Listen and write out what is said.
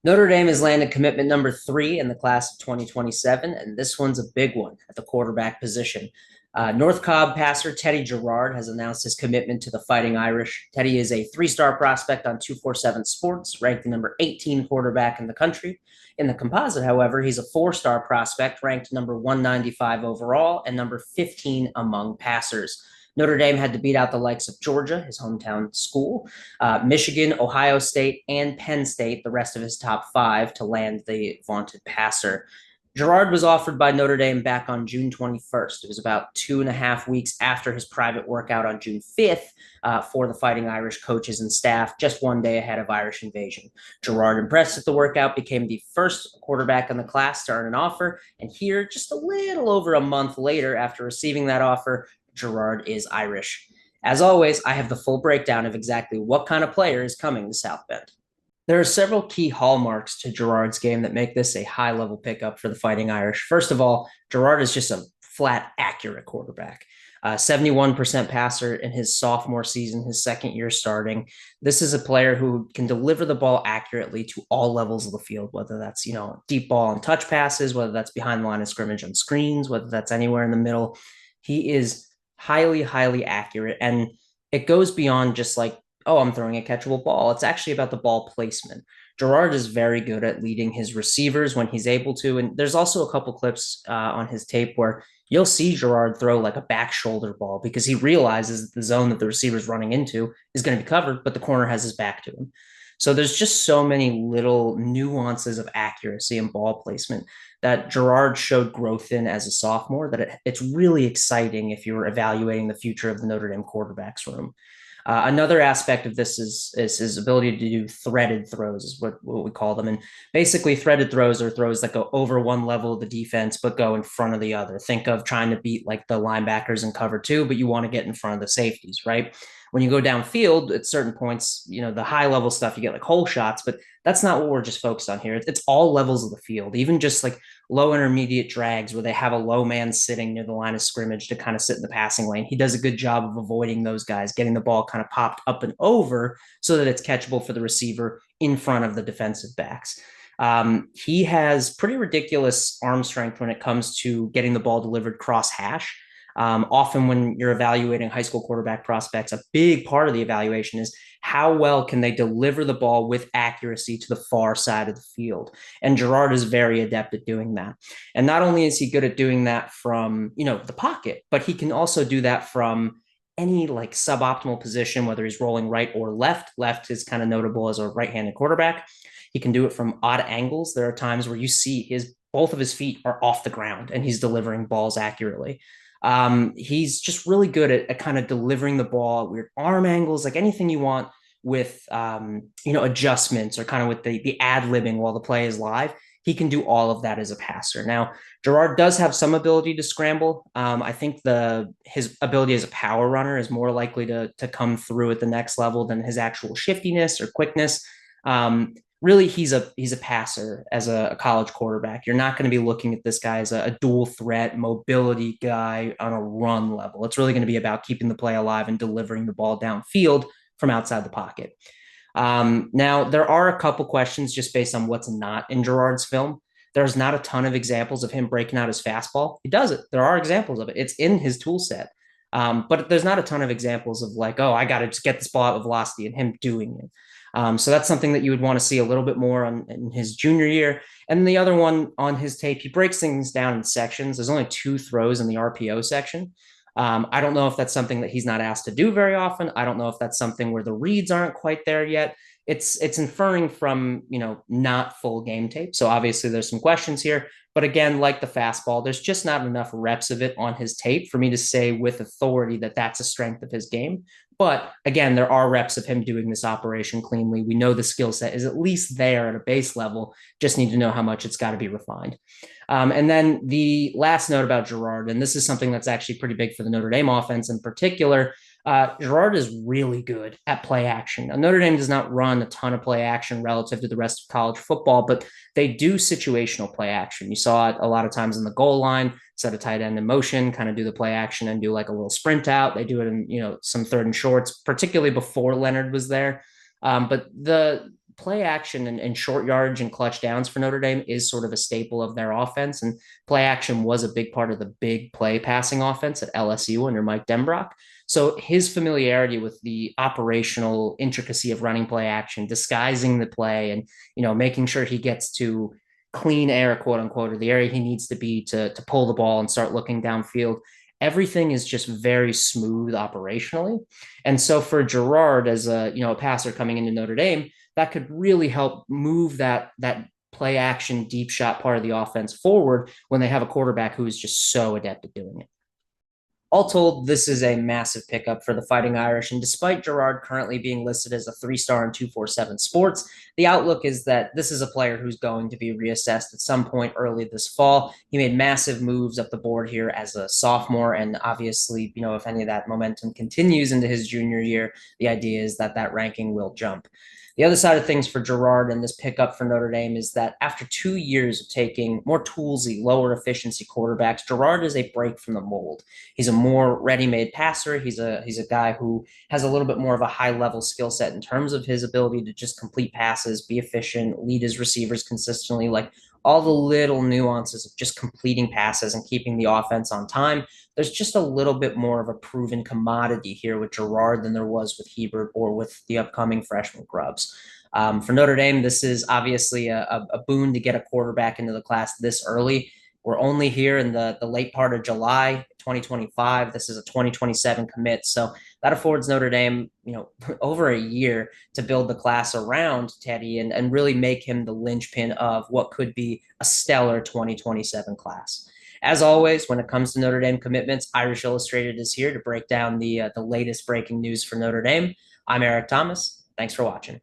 Notre Dame has landed commitment number 3 in the class of 2027, and this one's a big one at the quarterback position. North Cobb passer Teddy Jarrard has announced his commitment to the Fighting Irish. Teddy is a 3-star prospect on 247 Sports, ranked the number 18 quarterback in the country. In the composite, however, he's a 4-star prospect, ranked number 195 overall and number 15 among passers. Notre Dame had to beat out the likes of Georgia, his hometown school, Michigan, Ohio State, and Penn State, the rest of his top 5, to land the vaunted passer. Jarrard was offered by Notre Dame back on June 21st. It was about 2.5 weeks after his private workout on June 5th for the Fighting Irish coaches and staff, just one day ahead of Irish invasion. Jarrard, impressed at the workout, became the first quarterback in the class to earn an offer. And here, just a little over a month later, after receiving that offer, Jarrard is Irish. As always, I have the full breakdown of exactly what kind of player is coming to South Bend. There are several key hallmarks to Jarrard's game that make this a high level pickup for the Fighting Irish. First of all, Jarrard is just a flat, accurate quarterback. 71% passer in his sophomore season, his second year starting. This is a player who can deliver the ball accurately to all levels of the field, whether that's, deep ball and touch passes, whether that's behind the line of scrimmage on screens, whether that's anywhere in the middle. He is highly, highly accurate. And it goes beyond just like, oh, I'm throwing a catchable ball. It's actually about the ball placement. Jarrard is very good at leading his receivers when he's able to. And there's also a couple clips on his tape where you'll see Jarrard throw like a back shoulder ball because he realizes the zone that the receiver's running into is going to be covered, but the corner has his back to him. So there's just so many little nuances of accuracy and ball placement that Jarrard showed growth in as a sophomore that it's really exciting if you're evaluating the future of the Notre Dame quarterbacks room. Another aspect of this is his ability to do threaded throws, is what we call them. And basically, threaded throws are throws that go over one level of the defense but go in front of the other. Think of trying to beat like the linebackers in cover 2, but you want to get in front of the safeties, right? When you go downfield at certain points, the high level stuff, you get like hole shots, but that's not what we're just focused on here. It's all levels of the field, even just like low intermediate drags where they have a low man sitting near the line of scrimmage to kind of sit in the passing lane. He does a good job of avoiding those guys, getting the ball kind of popped up and over so that it's catchable for the receiver in front of the defensive backs. He has pretty ridiculous arm strength when it comes to getting the ball delivered cross hash. Often when you're evaluating high school quarterback prospects, a big part of the evaluation is how well can they deliver the ball with accuracy to the far side of the field. And Jarrard is very adept at doing that. And not only is he good at doing that from, the pocket, but he can also do that from any like suboptimal position, whether he's rolling right or left. Left is kind of notable as a right-handed quarterback. He can do it from odd angles. There are times where you see both of his feet are off the ground and he's delivering balls accurately. He's just really good at kind of delivering the ball at weird arm angles, like anything you want with, adjustments or kind of with the ad-libbing while the play is live. He can do all of that as a passer. Now, Jarrard does have some ability to scramble. I think his ability as a power runner is more likely to come through at the next level than his actual shiftiness or quickness. Really, he's a passer as a college quarterback. You're not going to be looking at this guy as a dual threat mobility guy on a run level. It's really going to be about keeping the play alive and delivering the ball downfield from outside the pocket. Now, there are a couple questions just based on what's not in Jarrard's film. There's not a ton of examples of him breaking out his fastball. He does it. There are examples of it. It's in his tool set. But there's not a ton of examples of like, oh, I got to just get this ball out with velocity and him doing it. So that's something that you would want to see a little bit more in his junior year. And the other one on his tape, he breaks things down in sections. There's only 2 throws in the RPO section. I don't know if that's something that he's not asked to do very often. I don't know if that's something where the reads aren't quite there yet. It's inferring from, not full game tape. So obviously there's some questions here. But again, like the fastball, there's just not enough reps of it on his tape for me to say with authority that that's a strength of his game. But again, there are reps of him doing this operation cleanly. We know the skill set is at least there at a base level. Just need to know how much it's got to be refined. And then the last note about Jarrard, and this is something that's actually pretty big for the Notre Dame offense in particular. Jarrard is really good at play action. Now, Notre Dame does not run a ton of play action relative to the rest of college football, but they do situational play action. You saw it a lot of times in the goal line, set a tight end in motion, kind of do the play action and do like a little sprint out. They do it in, some third and shorts, particularly before Leonard was there. But the play action and short yardage and clutch downs for Notre Dame is sort of a staple of their offense. And play action was a big part of the big play passing offense at LSU under Mike Denbrock. So his familiarity with the operational intricacy of running play action, disguising the play, and making sure he gets to clean air, quote unquote, or the area he needs to be to pull the ball and start looking downfield. Everything is just very smooth operationally. And so for Jarrard as a passer coming into Notre Dame, that could really help move that play action deep shot part of the offense forward when they have a quarterback who is just so adept at doing it. All told, this is a massive pickup for the Fighting Irish, and despite Jarrard currently being listed as a 3-star in 247 Sports, the outlook is that this is a player who's going to be reassessed at some point early this fall. He made massive moves up the board here as a sophomore, and obviously, if any of that momentum continues into his junior year, the idea is that that ranking will jump. The other side of things for Jarrard and this pickup for Notre Dame is that after 2 years of taking more toolsy, lower efficiency quarterbacks, Jarrard is a break from the mold. He's a more ready-made passer. He's a guy who has a little bit more of a high-level skill set in terms of his ability to just complete passes, be efficient, lead his receivers consistently, like all the little nuances of just completing passes and keeping the offense on time. There's just a little bit more of a proven commodity here with Jarrard than there was with Hebert or with the upcoming freshman Grubbs. For Notre Dame, this is obviously a boon to get a quarterback into the class this early. We're only here in the late part of July 2025. This is a 2027 commit. So that affords Notre Dame, over a year to build the class around Teddy and really make him the linchpin of what could be a stellar 2027 class. As always, when it comes to Notre Dame commitments, Irish Illustrated is here to break down the latest breaking news for Notre Dame. I'm Eric Thomas. Thanks for watching.